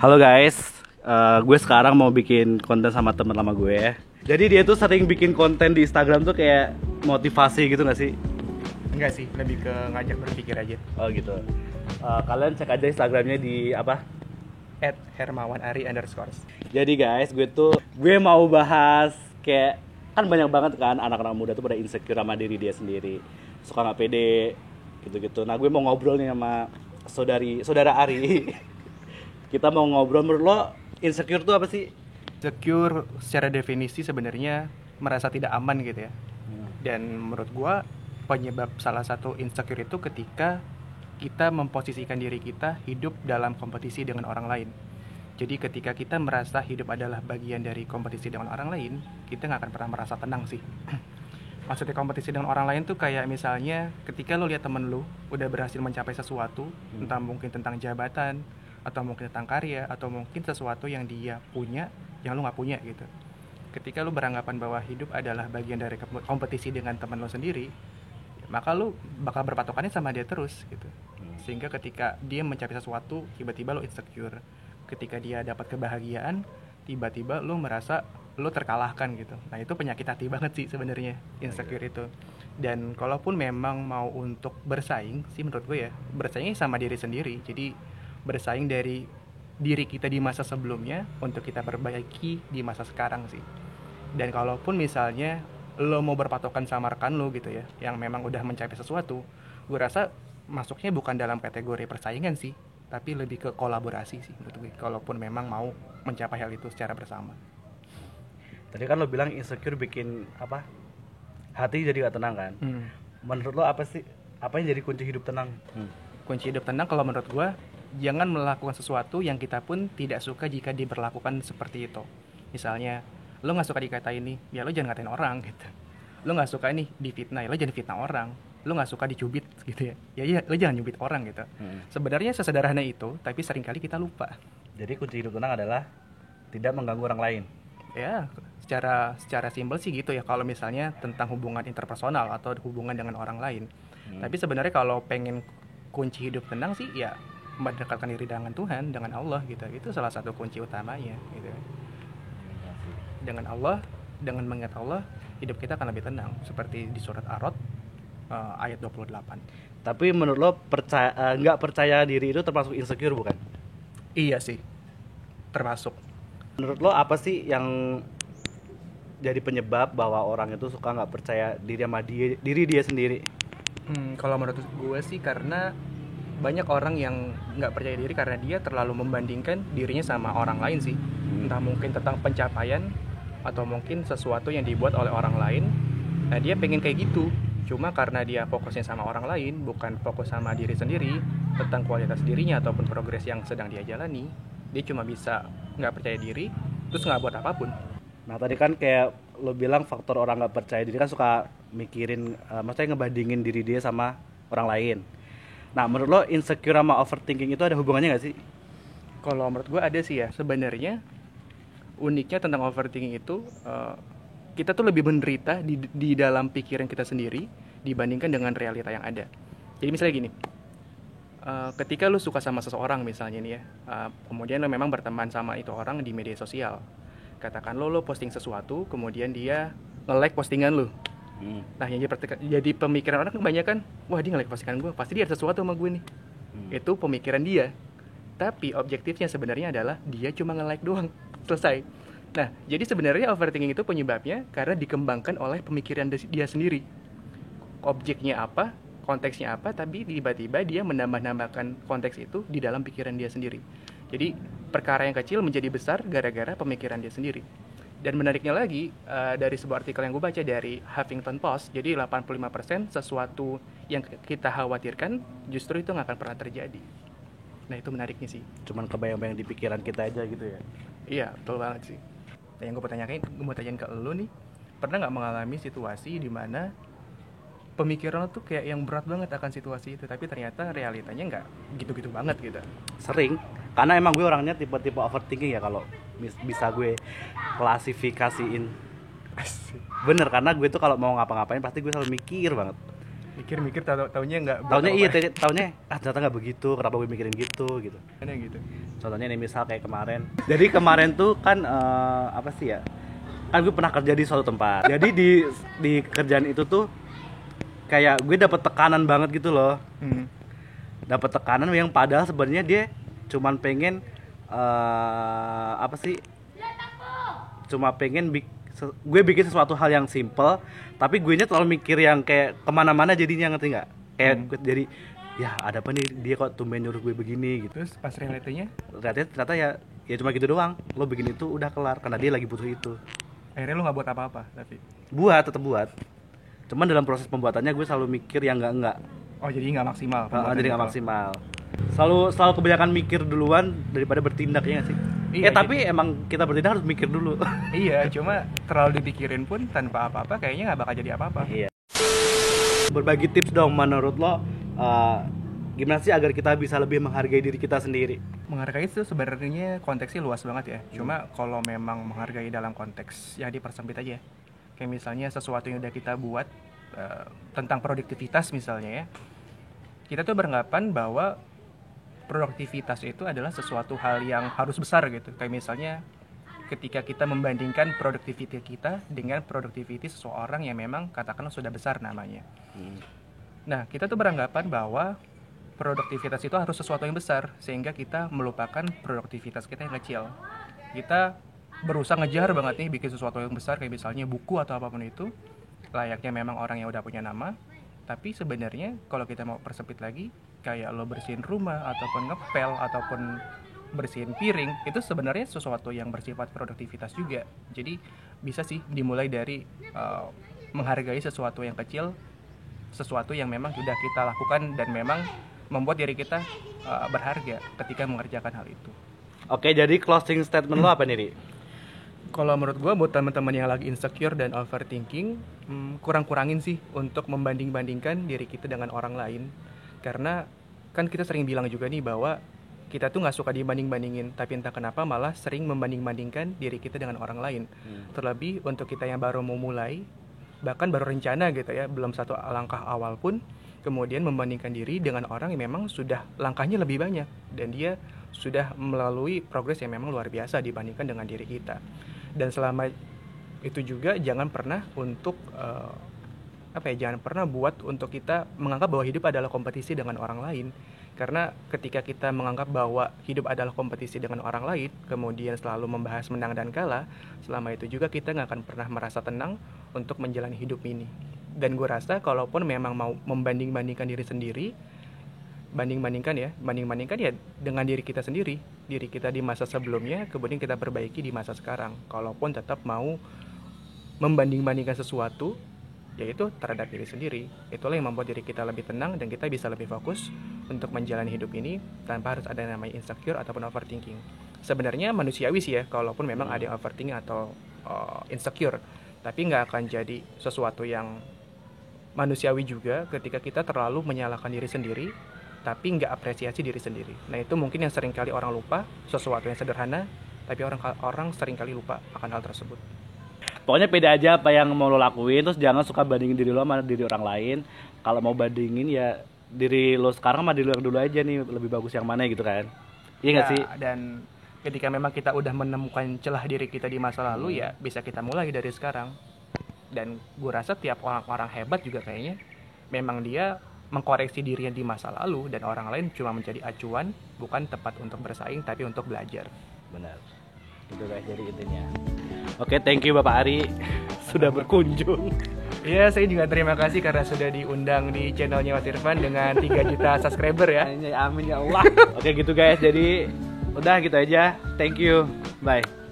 Halo guys, gue sekarang mau bikin konten sama temen lama gue. Jadi dia tuh sering bikin konten di Instagram tuh kayak motivasi gitu gak sih? Enggak sih, lebih ke ngajak berpikir aja. Oh gitu. Kalian cek aja Instagramnya di apa? @hermawanari_. Jadi guys, gue mau bahas kayak kan banyak banget kan anak-anak muda tuh pada insecure sama diri dia sendiri, suka nggak pede gitu-gitu. Nah gue mau ngobrol nih sama saudara Ari. Kita mau ngobrol, menurut lo insecure tuh apa sih? Secure secara definisi sebenarnya merasa tidak aman gitu ya. Dan menurut gua penyebab salah satu insecure itu ketika kita memposisikan diri kita hidup dalam kompetisi dengan orang lain. Jadi ketika kita merasa hidup adalah bagian dari kompetisi dengan orang lain, kita nggak akan pernah merasa tenang sih. Maksudnya kompetisi dengan orang lain tuh kayak misalnya ketika lo lihat temen lo udah berhasil mencapai sesuatu, entah mungkin tentang jabatan, atau mungkin tentang karya, atau mungkin sesuatu yang dia punya yang lo nggak punya gitu. Ketika lo beranggapan bahwa hidup adalah bagian dari kompetisi dengan teman lo sendiri, maka lo bakal berpatokannya sama dia terus gitu. Sehingga ketika dia mencapai sesuatu, tiba-tiba lo insecure. Ketika dia dapat kebahagiaan, tiba-tiba lo merasa lo terkalahkan gitu. Nah itu penyakit hati banget sih sebenarnya insecure itu. Dan kalaupun memang mau untuk bersaing sih menurut gue ya, bersaingnya sama diri sendiri. Jadi bersaing dari diri kita di masa sebelumnya untuk kita perbaiki di masa sekarang sih. Dan kalaupun misalnya lo mau berpatokan sama rekan lo gitu ya, yang memang udah mencapai sesuatu, gue rasa masuknya bukan dalam kategori persaingan sih, tapi lebih ke kolaborasi sih menurut gue. Kalaupun memang mau mencapai hal itu secara bersama. Tadi kan lo bilang insecure bikin apa? Hati jadi gak tenang kan? Menurut lo apa sih? Apa yang jadi kunci hidup tenang? Kunci hidup tenang kalau menurut gue, jangan melakukan sesuatu yang kita pun tidak suka jika diberlakukan seperti itu. Misalnya, lo gak suka dikatain nih, ya lo jangan ngatain orang gitu. Lo gak suka nih difitnah, ya lo jangan fitnah orang. Lo gak suka dicubit gitu ya lo jangan nyubit orang gitu. Sebenarnya sesederhana itu, tapi seringkali kita lupa. Jadi kunci hidup tenang adalah tidak mengganggu orang lain. Ya, secara simpel sih gitu ya, kalau misalnya tentang hubungan interpersonal atau hubungan dengan orang lain. Tapi sebenarnya kalau pengen kunci hidup tenang sih ya mendekatkan diri dengan Tuhan, dengan Allah gitu. Itu salah satu kunci utamanya gitu. Dengan Allah, dengan mengingat Allah, hidup kita akan lebih tenang. Seperti di surat Ar-Rod ayat 28. Tapi menurut lo nggak percaya diri itu termasuk insecure bukan? Iya sih, termasuk. Menurut lo apa sih yang jadi penyebab bahwa orang itu suka nggak percaya diri sama diri dia sendiri? Kalau menurut gue sih karena banyak orang yang nggak percaya diri karena dia terlalu membandingkan dirinya sama orang lain sih. Entah mungkin tentang pencapaian atau mungkin sesuatu yang dibuat oleh orang lain. Nah dia pengen kayak gitu, cuma karena dia fokusnya sama orang lain, bukan fokus sama diri sendiri tentang kualitas dirinya ataupun progres yang sedang dia jalani, dia cuma bisa nggak percaya diri terus nggak buat apapun. Nah tadi kan kayak lo bilang faktor orang nggak percaya diri kan suka mikirin, maksudnya ngebandingin diri dia sama orang lain. Nah menurut lo insecure sama overthinking itu ada hubungannya nggak sih? Kalau menurut gue ada sih ya. Sebenarnya uniknya tentang overthinking itu kita tuh lebih menderita di dalam pikiran kita sendiri dibandingkan dengan realita yang ada. Jadi misalnya gini, ketika lo suka sama seseorang misalnya nih ya, kemudian lo memang berteman sama itu orang di media sosial. Katakan lo posting sesuatu, kemudian dia nge-like postingan lo. Nah yang jadi pemikiran orang kebanyakan, wah dia nge-like postingan gue, pasti dia ada sesuatu sama gue nih. Itu pemikiran dia. Tapi objektifnya sebenarnya adalah dia cuma nge-like doang, selesai. Nah jadi sebenarnya overthinking itu penyebabnya karena dikembangkan oleh pemikiran dia sendiri. Objeknya apa, konteksnya apa, tapi tiba-tiba dia menambah-nambahkan konteks itu di dalam pikiran dia sendiri. Jadi perkara yang kecil menjadi besar gara-gara pemikiran dia sendiri. Dan menariknya lagi, dari sebuah artikel yang gue baca dari Huffington Post, jadi 85% sesuatu yang kita khawatirkan justru itu nggak akan pernah terjadi. Nah itu menariknya sih. Cuman kebayang-bayang di pikiran kita aja gitu ya? Iya, betul banget sih. Nah yang gue mau tanyain ke lo nih, pernah nggak mengalami situasi di mana pemikiran lo tuh kayak yang berat banget akan situasi itu, tapi ternyata realitanya nggak gitu-gitu banget gitu? Sering, karena emang gue orangnya tipe-tipe overthinking ya kalau bisa gue klasifikasiin. Bener, karena gue tuh kalau mau ngapa-ngapain pasti gue selalu mikir banget. Mikir-mikir taunya nggak. Taunya iya, taunya ternyata nggak begitu. Kenapa gue mikirin gitu? Ada gitu. Contohnya nih misal kayak kemarin. Jadi kemarin tuh kan apa sih ya? Kan gue pernah kerja di suatu tempat. Jadi di kerjaan itu tuh kayak gue dapet tekanan banget gitu loh. Dapat tekanan yang padahal sebenarnya dia cuman pengen apa sih? Cuma pengen gue bikin sesuatu hal yang simple, tapi gue nya terlalu mikir yang kayak kemana-mana jadinya, ngerti nggak? Kayak gue jadi ya ada apa nih, dia kok tumben nyuruh gue begini gitu. Terus pas realitinya? Ternyata ya cuma gitu doang. Lo bikin itu udah kelar karena dia lagi butuh itu. Akhirnya lo nggak buat apa-apa tapi? Tetap buat. Cuman dalam proses pembuatannya gue selalu mikir yang enggak. Oh jadi nggak maksimal? Jadi nggak maksimal. Selalu kebanyakan mikir duluan daripada bertindak, ya nggak sih? Iya, tapi emang kita bertindak harus mikir dulu. Iya, cuma terlalu dipikirin pun tanpa apa-apa kayaknya nggak bakal jadi apa-apa. Iya. Berbagi tips dong menurut lo, gimana sih agar kita bisa lebih menghargai diri kita sendiri? Menghargai itu sebenarnya konteksnya luas banget ya. Cuma kalau memang menghargai dalam konteks yang dipersempit aja. Kayak misalnya sesuatu yang udah kita buat tentang produktivitas misalnya ya. Kita tuh beranggapan bahwa produktivitas itu adalah sesuatu hal yang harus besar gitu. Kayak misalnya ketika kita membandingkan produktivitas kita dengan produktivitas seseorang yang memang katakanlah sudah besar namanya. Nah, kita tuh beranggapan bahwa produktivitas itu harus sesuatu yang besar, sehingga kita melupakan produktivitas kita yang kecil. Kita berusaha ngejar banget nih bikin sesuatu yang besar, kayak misalnya buku atau apapun itu, layaknya memang orang yang udah punya nama. Tapi sebenarnya kalau kita mau persempit lagi, kayak lo bersihin rumah, ataupun ngepel, ataupun bersihin piring, itu sebenarnya sesuatu yang bersifat produktivitas juga. Jadi bisa sih dimulai dari menghargai sesuatu yang kecil, sesuatu yang memang sudah kita lakukan dan memang membuat diri kita berharga ketika mengerjakan hal itu. Oke, jadi closing statement lo apa nih, Ri? Kalau menurut gue, buat teman-teman yang lagi insecure dan overthinking, kurang-kurangin sih untuk membanding-bandingkan diri kita dengan orang lain. Karena kan kita sering bilang juga nih bahwa kita tuh gak suka dibanding-bandingin, tapi entah kenapa malah sering membanding-bandingkan diri kita dengan orang lain. Terlebih untuk kita yang baru mau mulai, bahkan baru rencana gitu ya, belum satu langkah awal pun, kemudian membandingkan diri dengan orang yang memang sudah langkahnya lebih banyak, dan dia sudah melalui progres yang memang luar biasa dibandingkan dengan diri kita. Dan selama itu juga jangan pernah untuk jangan pernah buat untuk kita menganggap bahwa hidup adalah kompetisi dengan orang lain. Karena ketika kita menganggap bahwa hidup adalah kompetisi dengan orang lain, kemudian selalu membahas menang dan kalah, selama itu juga kita nggak akan pernah merasa tenang untuk menjalani hidup ini. Dan gue rasa kalaupun memang mau membanding-bandingkan diri sendiri, banding-bandingkan ya dengan diri kita sendiri, diri kita di masa sebelumnya, kemudian kita perbaiki di masa sekarang. Kalaupun tetap mau membanding-bandingkan sesuatu, yaitu terhadap diri sendiri, itulah yang membuat diri kita lebih tenang dan kita bisa lebih fokus untuk menjalani hidup ini tanpa harus ada namanya insecure ataupun overthinking. Sebenarnya manusiawi sih ya, kalaupun memang ada overthinking atau insecure, tapi nggak akan jadi sesuatu yang manusiawi juga ketika kita terlalu menyalahkan diri sendiri tapi nggak apresiasi diri sendiri. Nah itu mungkin yang seringkali orang lupa, sesuatu yang sederhana tapi orang seringkali lupa akan hal tersebut. Pokoknya pede aja apa yang mau lo lakuin, terus jangan suka bandingin diri lo sama diri orang lain. Kalau mau bandingin ya diri lo sekarang sama diri lo dulu aja nih, lebih bagus yang mana gitu kan. Iya nggak sih? Dan ketika memang kita udah menemukan celah diri kita di masa lalu, ya bisa kita mulai dari sekarang. Dan gue rasa tiap orang hebat juga kayaknya memang dia mengkoreksi dirinya di masa lalu, dan orang lain cuma menjadi acuan, bukan tempat untuk bersaing tapi untuk belajar. Benar. Itu guys jadi intinya. Oke, thank you Bapak Ari sudah berkunjung. Iya, saya juga terima kasih karena sudah diundang di channelnya Mas Irfan dengan 3 juta subscriber ya. Amin ya Allah. Oke gitu guys, jadi udah gitu aja. Thank you. Bye.